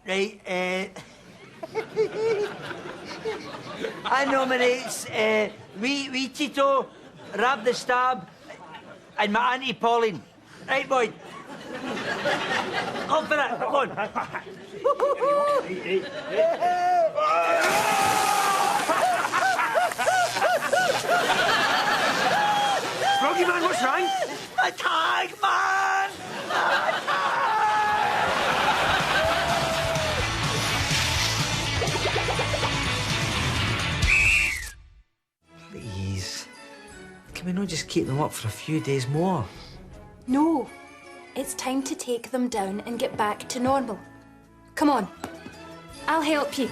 Right, I nominates wee Tito, Rab the Stab, and my Auntie Pauline. Right, boy? Up for it, come on. Froggy man, what's wrong? My tag, man! My tag! Please, can we not just keep them up for a few days more? No. It's time to take them down and get back to normal. Come on. I'll help you.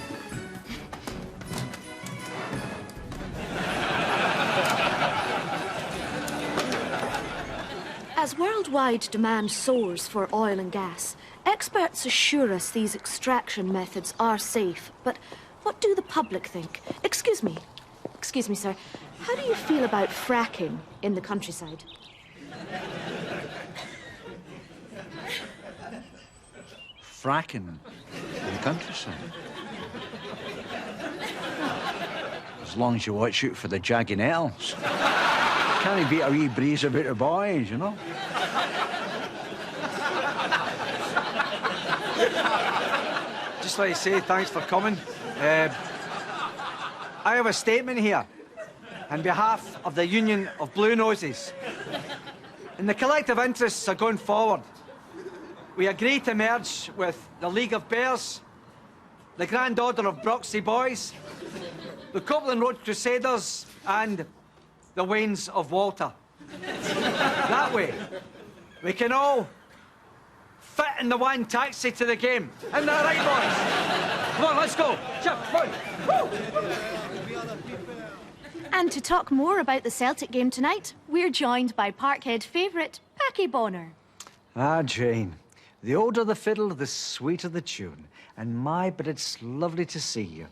As worldwide demand soars for oil and gas, experts assure us these extraction methods are safe. But what do the public think? Excuse me, sir. How do you feel about fracking in the countryside? Fracking in the countryside? As long as you watch out for the jagged nettles. Can't he beat a wee breeze about the boys, you know? Just like to say thanks for coming. I have a statement here on behalf of the Union of Blue Noses. In the collective interests of going forward, we agree to merge with the League of Bears, the Grand Order of Broxley Boys, the Copeland Road Crusaders, and the Wains of Walter. That way, we can all fit in the one taxi to the game. Isn't that right, boys? Come on, let's go. Chip, come on. And to talk more about the Celtic game tonight, we're joined by Parkhead favourite, Packie Bonner. Ah, Jane. The older the fiddle, the sweeter the tune. And my, but it's lovely to see you.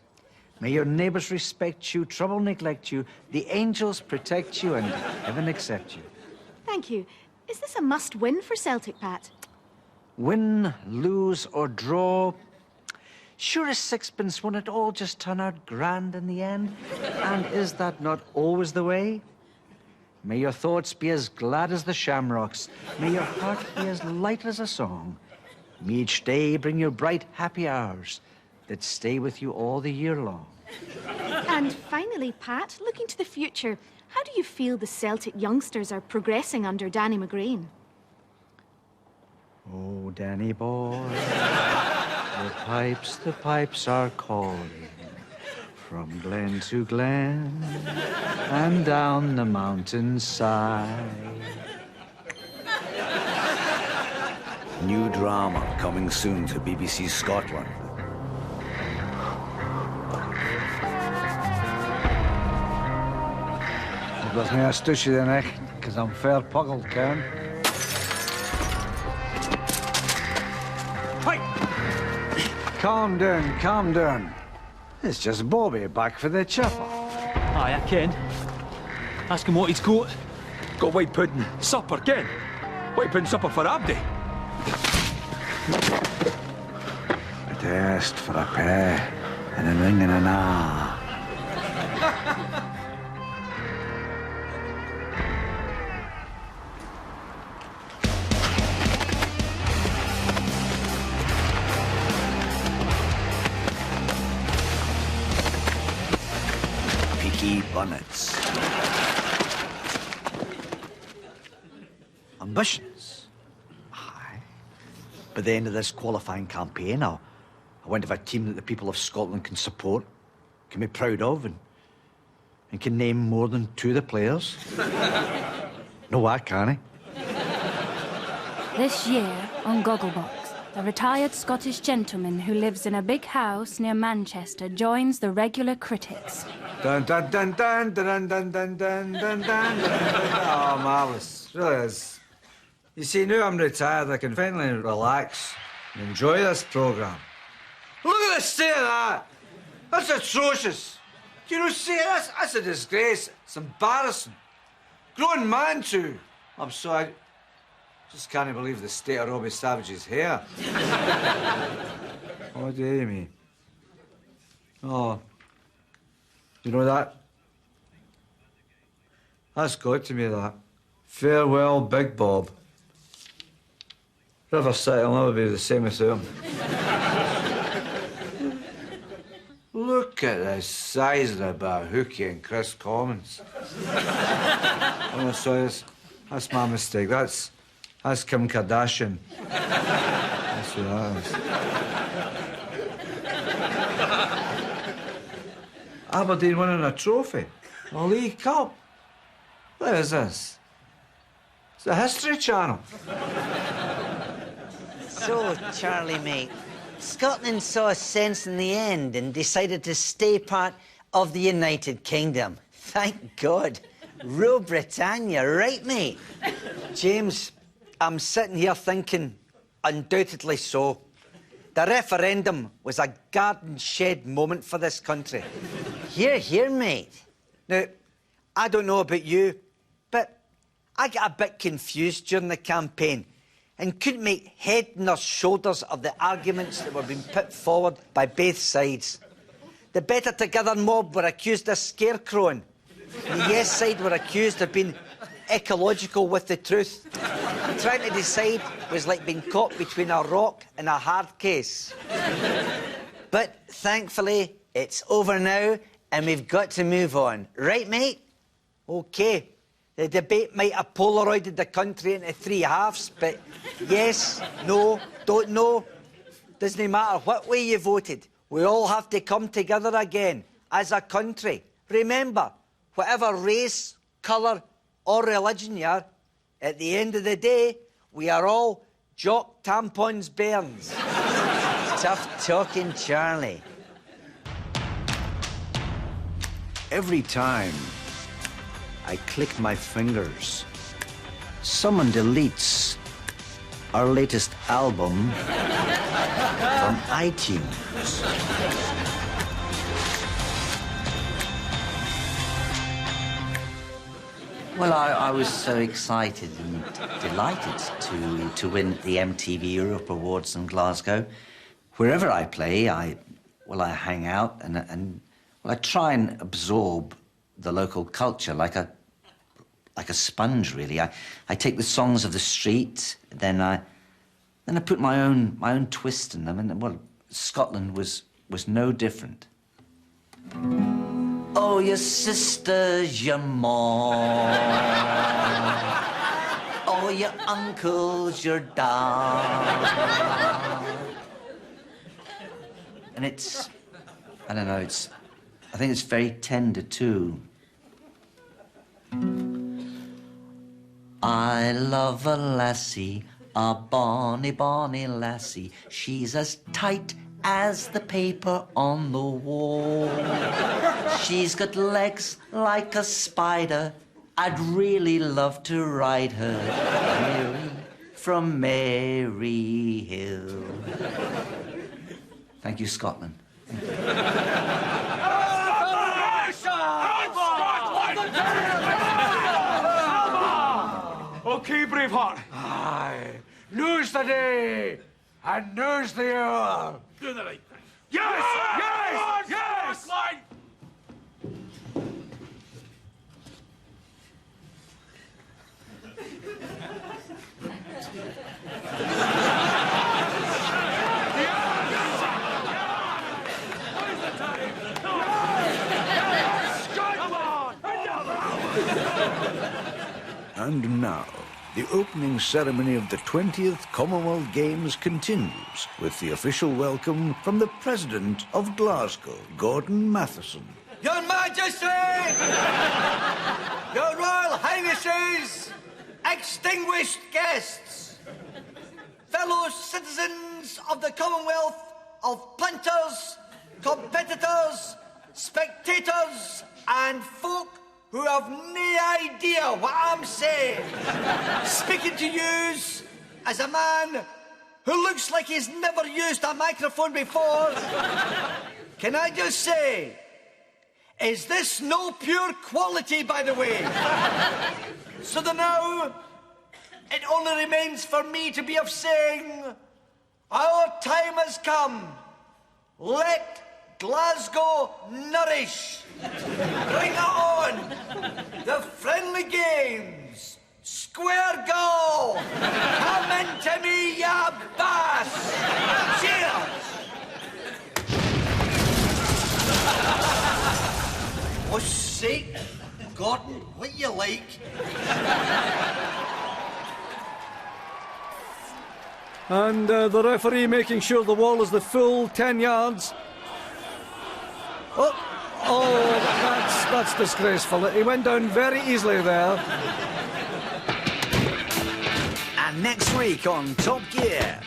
May your neighbours respect you, trouble neglect you, the angels protect you, and heaven accept you. Thank you. Is this a must-win for Celtic, Pat? Win, lose, or draw. Sure as sixpence won't it all just turn out grand in the end? And is that not always the way? May your thoughts be as glad as the shamrocks. May your heart be as light as a song. May each day bring you bright, happy hours that stay with you all the year long. And finally, Pat, looking to the future, how do you feel the Celtic youngsters are progressing under Danny McGrain? Oh, Danny boy, the pipes are calling from glen to glen and down the mountainside. New drama coming soon to BBC Scotland. There's no stusje then, echt, because I'm fair puggled, Karen. Hey! Calm down. It's just Bobby back for the chipper. Aye, I can. Ask him what he's got. Got white pudding. Supper, Ken. White pudding supper for Abdi. A test for a pair and a ring and an ah. Peaky Bunnets. Ambitions? Aye. By the end of this qualifying campaign, I want to have a team that the people of Scotland can support, can be proud of, and can name more than two of the players. No, I can't. This year, on Gogglebox, a retired Scottish gentleman who lives in a big house near Manchester joins the regular critics. Dun dun dun dun dun dun dun dun dun dun. Oh, marvellous. Really is. You see, now I'm retired, I can finally relax and enjoy this programme. Look at the state of that! That's atrocious! Do you know, see, that's a disgrace. It's embarrassing. Grown man, too. I'm sorry. Just can't believe the state of Robbie Savage's hair. Well, What do you mean? Oh, you know that? That's got to me, that. Farewell, Big Bob. River City will never be the same without him. Look at the size of the Bahookie in Chris Commons. Oh, sorry, that's my mistake. That's Kim Kardashian. That's who that is. Aberdeen winning a trophy. A League Cup. What is this? It's the History Channel. So, Charlie, mate, Scotland saw sense in the end and decided to stay part of the United Kingdom. Thank God. Rule Britannia, right, mate? James, I'm sitting here thinking, undoubtedly so. The referendum was a garden shed moment for this country. Here, here, mate. Now, I don't know about you, but I got a bit confused during the campaign and couldn't make head nor shoulders of the arguments that were being put forward by both sides. The Better Together mob were accused of scarecrowing. The Yes side were accused of being ecological with the truth. Trying to decide was like being caught between a rock and a hard case. But thankfully, it's over now and we've got to move on. Right, mate? OK. The debate might have polaroided the country into three halves, but yes, no, don't know. Doesn't matter what way you voted. We all have to come together again as a country. Remember, whatever race, colour or religion you are, at the end of the day, we are all Jock Tampons Bairns. Tough talking, Charlie. Every time I click my fingers, someone deletes our latest album from iTunes. Well, I was so excited and delighted to win the MTV Europe Awards in Glasgow. Wherever I play, I hang out and I try and absorb the local culture like a sponge, really. I take the songs of the street, then I put my own twist in them, and well, Scotland was no different. Oh, your sisters, your mom. Oh, your uncles, your dad. And it's, I don't know, I think it's very tender, too. I love a lassie, a bonny, bonny lassie. She's as tight as the paper on the wall. She's got legs like a spider. I'd really love to ride her. Mary from Maryhill. Thank you, Scotland. Thank you. OK, Braveheart. Aye. Now's the day, and now's the hour. Do the right thing. Yes! Yes! Yes! Line! And now, the opening ceremony of the 20th Commonwealth Games continues with the official welcome from the President of Glasgow, Gordon Matheson. Your Majesty! Your Royal Highnesses! Extinguished guests! Fellow citizens of the Commonwealth of punters, competitors, spectators, and folk who have no idea what I'm saying. Speaking to yous as a man who looks like he's never used a microphone before, can I just say, is this no pure quality, by the way? So that now, it only remains for me to be of saying, our time has come Let Glasgow nourish. Bring it on. The friendly games. Square goal. Come into me, ya bass. Cheers. For sake, Gordon, what you like? And the referee making sure the wall is the full 10 yards. That's disgraceful. He went down very easily there. And next week on Top Gear.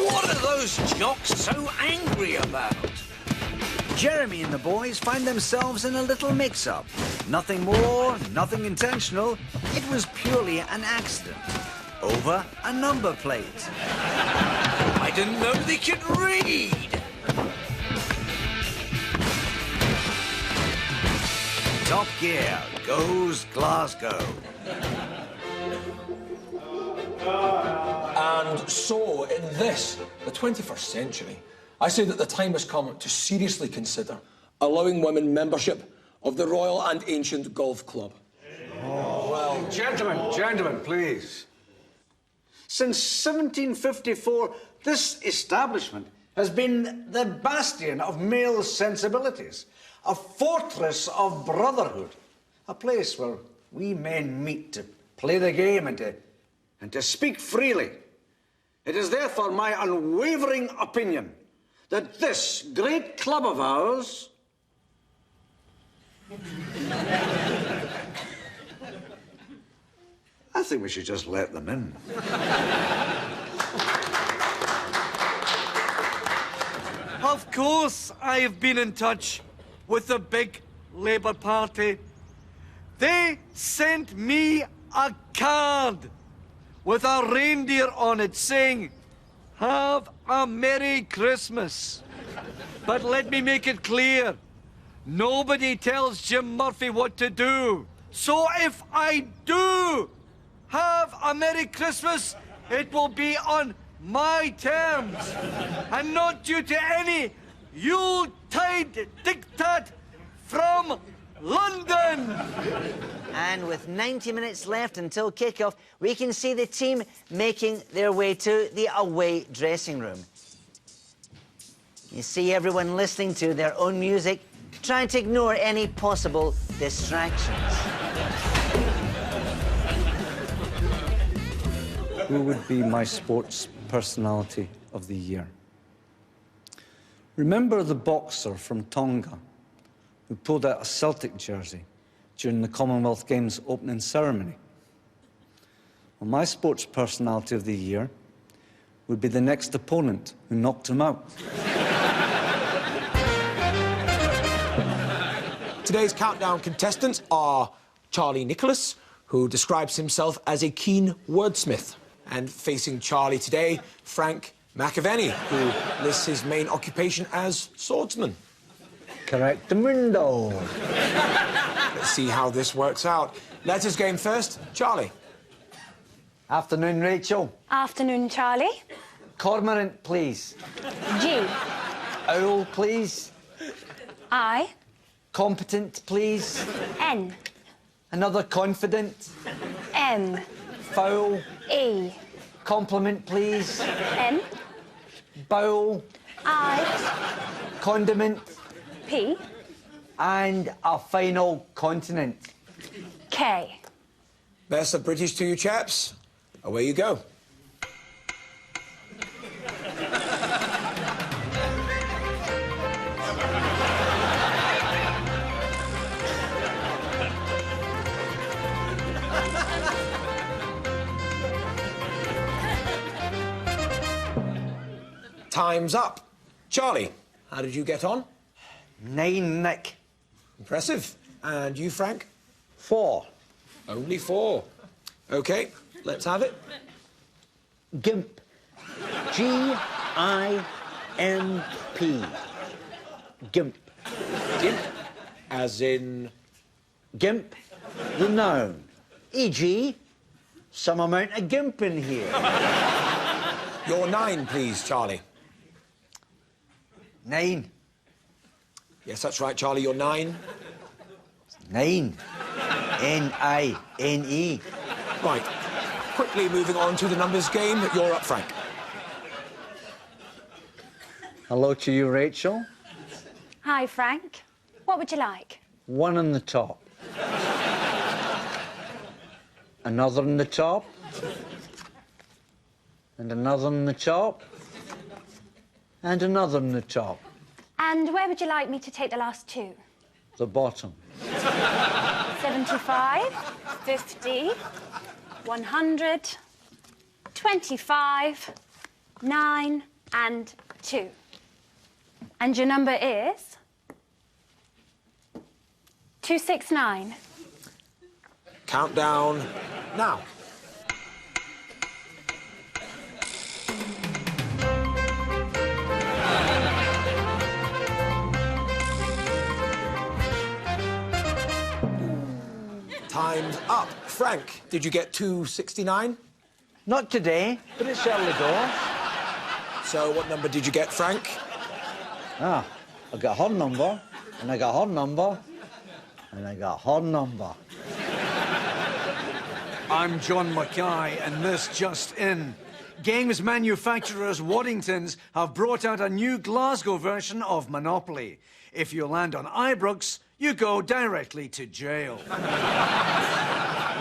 What are those jocks so angry about? Jeremy and the boys find themselves in a little mix-up. Nothing more, nothing intentional. It was purely an accident. Over a number plate. I didn't know they could read. Top Gear goes Glasgow. And so, in this, the 21st century, I say that the time has come to seriously consider allowing women membership of the Royal and Ancient Golf Club. Oh, well, gentlemen, please. Since 1754, this establishment has been the bastion of male sensibilities, a fortress of brotherhood, a place where we men meet to play the game and to speak freely. It is therefore my unwavering opinion that this great club of ours I think we should just let them in. Of course, I've been in touch with the big Labour Party. They sent me a card with a reindeer on it saying, "Have a Merry Christmas." But let me make it clear, nobody tells Jim Murphy what to do. So if I do have a Merry Christmas, it will be on my terms and not due to any Yuletide diktat from London. And with 90 minutes left until kick-off, we can see the team making their way to the away dressing room. You see everyone listening to their own music, trying to ignore any possible distractions. Who would be my sports personality of the year? Remember the boxer from Tonga who pulled out a Celtic jersey during the Commonwealth Games opening ceremony? Well, my sports personality of the year would be the next opponent who knocked him out. Today's countdown contestants are Charlie Nicholas, who describes himself as a keen wordsmith. And facing Charlie today, Frank McAvenny, who lists his main occupation as swordsman. Correctamundo. Let's see how this works out. Letters game first. Charlie. Afternoon, Rachel. Afternoon, Charlie. Cormorant, please. G. Owl, please. I. Competent, please. N. Another confident. M. Foul. E. Compliment, please. N. Bowl. I. Condiment. P. And a final continent. K. Best of British to you chaps. Away you go. Time's up. Charlie, how did you get on? 9, Nick. Impressive. And you, Frank? 4. Only 4. OK, let's have it. GIMP. G-I-M-P. GIMP. Gimp. As in... GIMP, the noun. E.g., some amount of GIMP in here. Your 9, please, Charlie. 9. Yes, that's right, Charlie, you're 9. 9. N-I-N-E. Right. Quickly moving on to the numbers game. You're up, Frank. Hello to you, Rachel. Hi, Frank. What would you like? 1 on the top. Another on the top. And another on the top. And another on the top. And where would you like me to take the last 2? The bottom. 75, 50, 100, 25, 9, and 2. And your number is 269. Countdown now. Time's up. Frank, did you get 269? Not today, but it's early doors. So what number did you get, Frank? Ah, I got her number, and I got her number, and I got her number. I'm John Mackay, and this just in. Games manufacturers Waddingtons have brought out a new Glasgow version of Monopoly. If you land on Ibrox, you go directly to jail.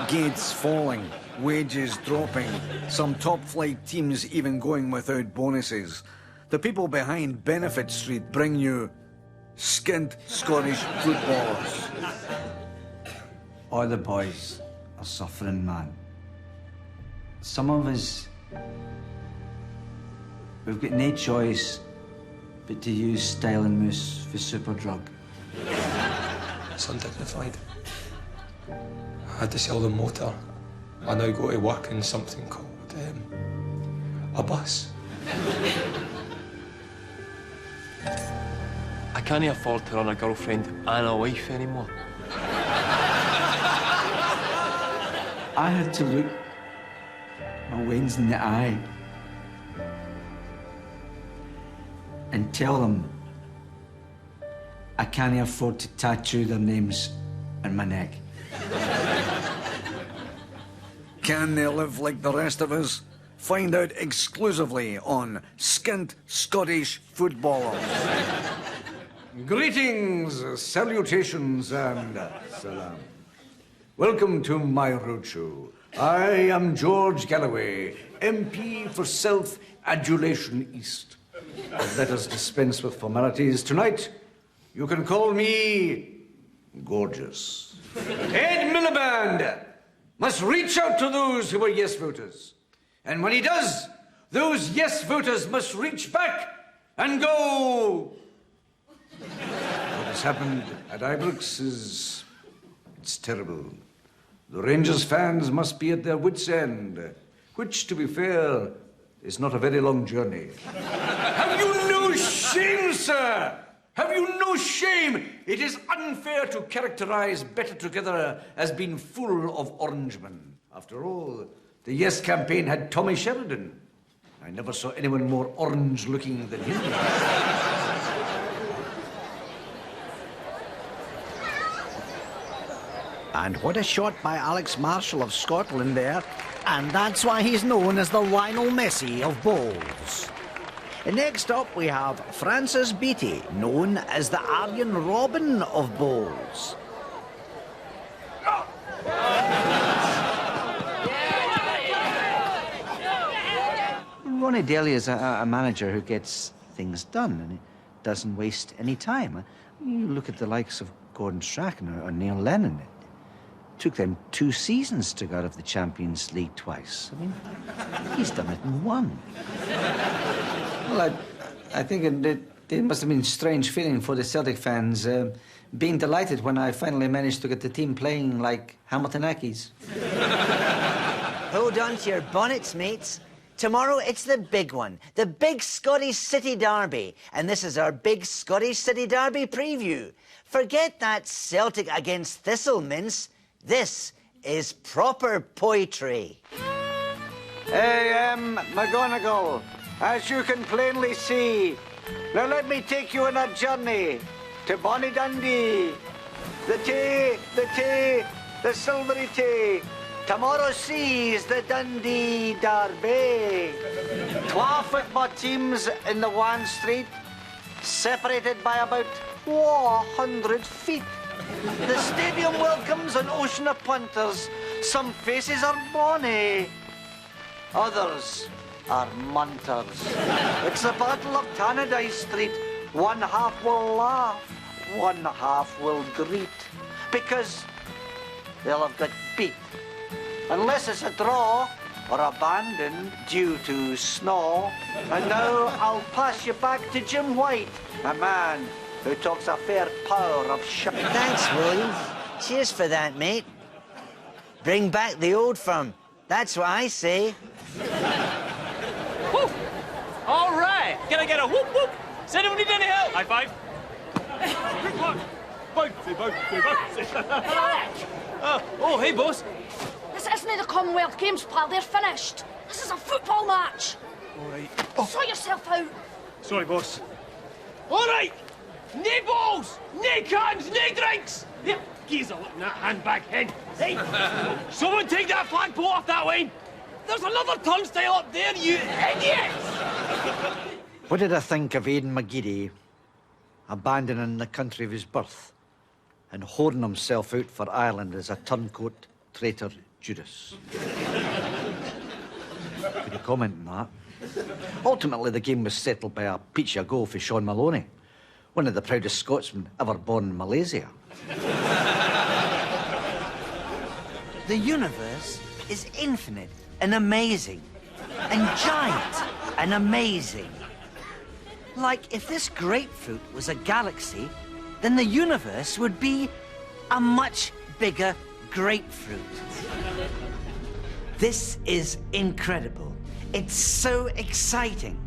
Gates falling, wages dropping, some top-flight teams even going without bonuses. The people behind Benefit Street bring you skint Scottish footballers. All the boys are suffering, man. Some of us, we've got no choice but to use Style and Moose for Superdrug. It's undignified. I had to sell the motor. I now go to work in something called a bus. I can't afford to run a girlfriend and a wife anymore. I had to look my Waynes in the eye and tell them I can't afford to tattoo their names on my neck. Can they live like the rest of us? Find out exclusively on Skint Scottish Footballers. Greetings, salutations, and salam. Welcome to my roadshow. I am George Galloway, MP for South Adulation East. Let us dispense with formalities. Tonight, you can call me Gorgeous. Ed Miliband must reach out to those who are yes voters. And when he does, those yes voters must reach back and go. What has happened at Ibrox is... it's terrible. The Rangers fans must be at their wits' end, which, to be fair, is not a very long journey. Have you no shame, sir? Have you no shame? It is unfair to characterize Better Together as being full of Orangemen. After all, the Yes campaign had Tommy Sheridan. I never saw anyone more orange-looking than him. And what a shot by Alex Marshall of Scotland there. And that's why he's known as the Lionel Messi of bowls. Next up, we have Francis Beattie, known as the Arjen Robben of bowls. Ronnie Daly is a manager who gets things done and he doesn't waste any time. You look at the likes of Gordon Strachan or Neil Lennon. It took them 2 seasons to go out of the Champions League twice. I mean, he's done it in 1. Well, I think it must have been a strange feeling for the Celtic fans, being delighted when I finally managed to get the team playing like Hamilton Accies. Hold on to your bonnets, mates. Tomorrow, it's the big one, the big Scottish City Derby. And this is our big Scottish City Derby preview. Forget that Celtic against Thistle mince. This is proper poetry. Hey, McGonagall, as you can plainly see. Now let me take you on a journey to Bonnie Dundee. The tay, the silvery tay. Tomorrow sees the Dundee Derby. 12 football teams in the one street, separated by about 400 feet. The stadium welcomes an ocean of punters. Some faces are bonny, others are munters. It's the Battle of Tannadice Street. One half will laugh, one half will greet, because they'll have got beat. Unless it's a draw or abandoned due to snow. And now I'll pass you back to Jim White, a man who talks a fair power of shit. Thanks, William. Cheers for that, mate. Bring back the old firm. That's what I say. Whoop! All right. Can I get a whoop whoop? Does anyone need any help? High five. Good one. Oh, hey, boss. This isn't the Commonwealth Games, pal. They're finished. This is a football match. All right. Sort yourself out. Sorry, boss. All right. Nae balls, nae cans, nae drinks. Here, geezer looking that handbag head. Hey, someone take that flagpole off that way. There's another turnstile up there, you idiots! What did I think of Aidan McGeady abandoning the country of his birth and holding himself out for Ireland as a turncoat traitor Judas? Could you comment on that? Ultimately, the game was settled by a peach a goal for Sean Maloney, one of the proudest Scotsmen ever born in Malaysia. The universe is infinite and amazing, and giant and amazing. Like, if this grapefruit was a galaxy, then the universe would be a much bigger grapefruit. This is incredible. It's so exciting.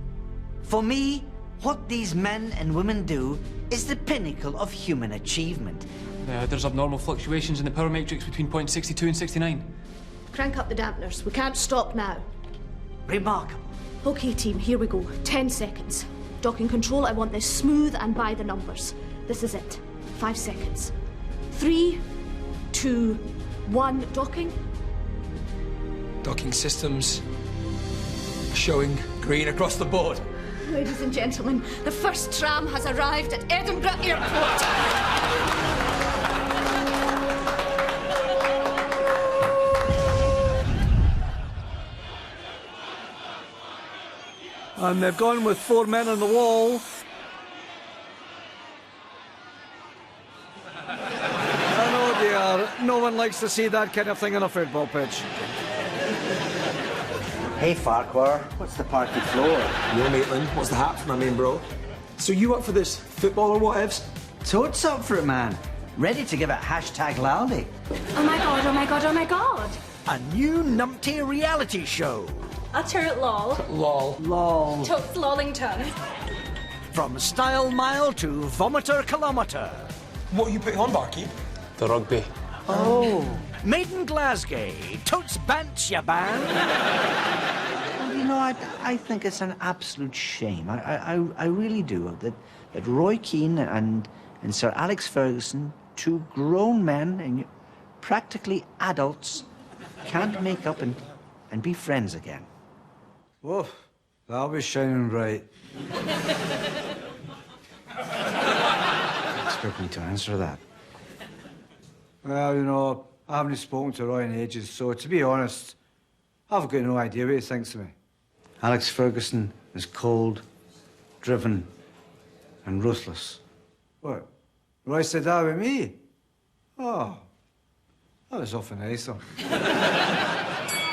For me, what these men and women do is the pinnacle of human achievement. There's abnormal fluctuations in the power matrix between point 62 and 69. Crank up the dampeners. We can't stop now. Remarkable. OK, team, here we go. 10 seconds. Docking control, I want this smooth and by the numbers. This is it. 5 seconds. 3, 2, 1, docking. Docking systems showing green across the board. Ladies and gentlemen, the first tram has arrived at Edinburgh Airport. And they've gone with 4 men on the wall. Oh dear, no one likes to see that kind of thing on a football pitch. Hey, Farquhar, what's the party floor? Yo, Maitland, what's the hap, my main bro? So you up for this football or what, Evs? Totes up for it, man. Ready to give it #loudly. Oh my god, oh my god, oh my god. A new numpty reality show. Utter lol. Lol. Lol. Totes Lollington. From Style Mile to Vomiter Kilometre. What are you putting on, Barkeep? The rugby. Oh. Made in Glasgow. Totes Bants, ya band. Well, you know, I think it's an absolute shame. I really do that Roy Keane and Sir Alex Ferguson, 2 grown men and practically adults, can't make up and be friends again. Whoa, that was shining bright. Expect me to answer that. Well, you know, I haven't spoken to Roy in ages, so to be honest, I've got no idea what he thinks of me. Alex Ferguson is cold, driven, and ruthless. What? Roy said that with me? Oh, that was awful nicer.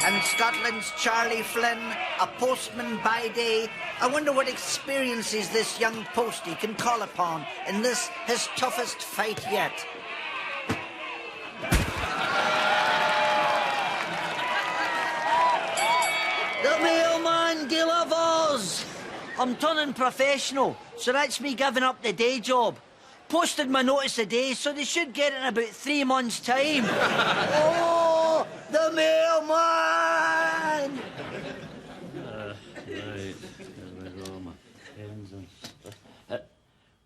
And Scotland's Charlie Flynn, a postman by day. I wonder what experiences this young postie can call upon in this, his toughest fight yet. The mailman, Gill of Oz. I'm turning professional, so that's me giving up the day job. Posted my notice today, so they should get it in about 3 months' time. Oh, the mailman! Right.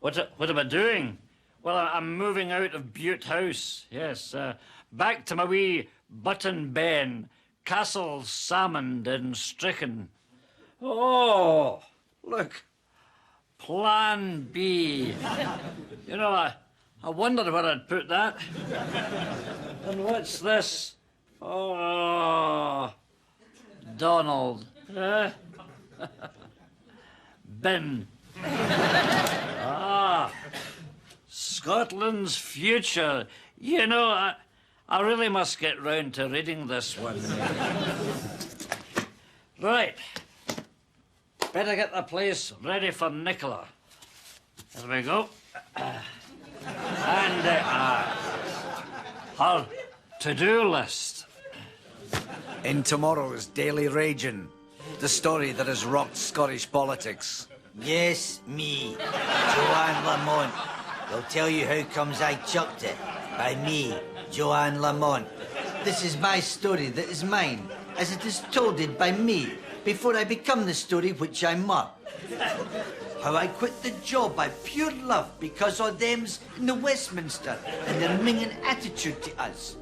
What am I doing? Well, I'm moving out of Bute House, yes. Back to my wee Button Ben, Castle Salmond in Stricken. Oh, look. Plan B. You know, I wondered where I'd put that. And what's this? Oh, Donald. Bin. Scotland's future. You know, I really must get round to reading this one. Right. Better get the place ready for Nicola. There we go. And her to-do list. In tomorrow's Daily Ragin', the story that has rocked Scottish politics. Yes, me, Joanne Lamont. I'll tell you how comes I chucked it. By me, Joanne Lamont. This is my story that is mine, as it is told it by me, before I become the story which I mark. How I quit the job by pure love because of them's in the Westminster and their minging attitude to us.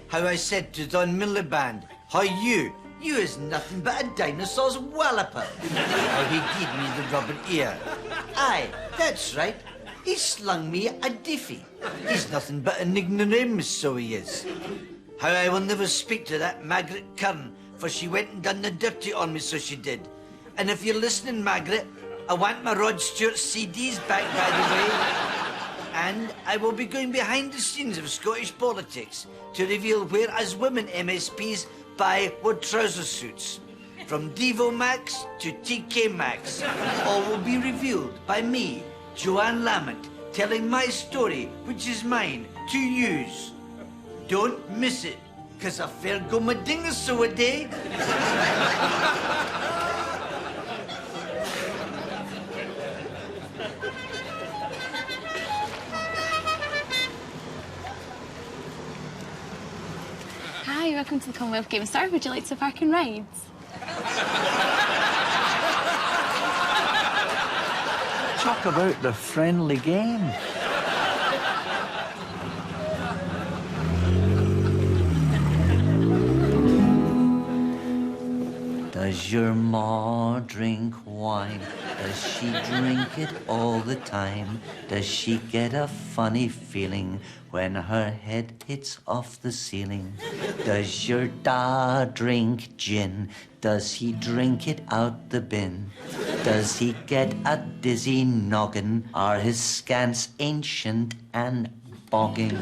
How I said to Don Miliband, how you is nothing but a dinosaur's walloper. How he gave me the rubber ear. Aye, that's right. He slung me a diffie. He's nothing but an ignoramus, so he is. How I will never speak to that Margaret Curran, for she went and done the dirty on me, so she did. And if you're listening, Margaret, I want my Rod Stewart CDs back, by the way. And I will be going behind the scenes of Scottish politics to reveal where us women MSPs buy our trouser suits. From Devo Max to TK Max, all will be revealed by me, Joanne Lamont, telling my story, which is mine, to use. Don't miss it, 'cause I fair go my dingus so a day. Hi, welcome to the Commonwealth Games Star. Would you like to park and rides? Talk about the friendly game. Does your ma drink wine? Does she drink it all the time? Does she get a funny feeling when her head hits off the ceiling? Does your da drink gin? Does he drink it out the bin? Does he get a dizzy noggin? Are his scants ancient and bogging?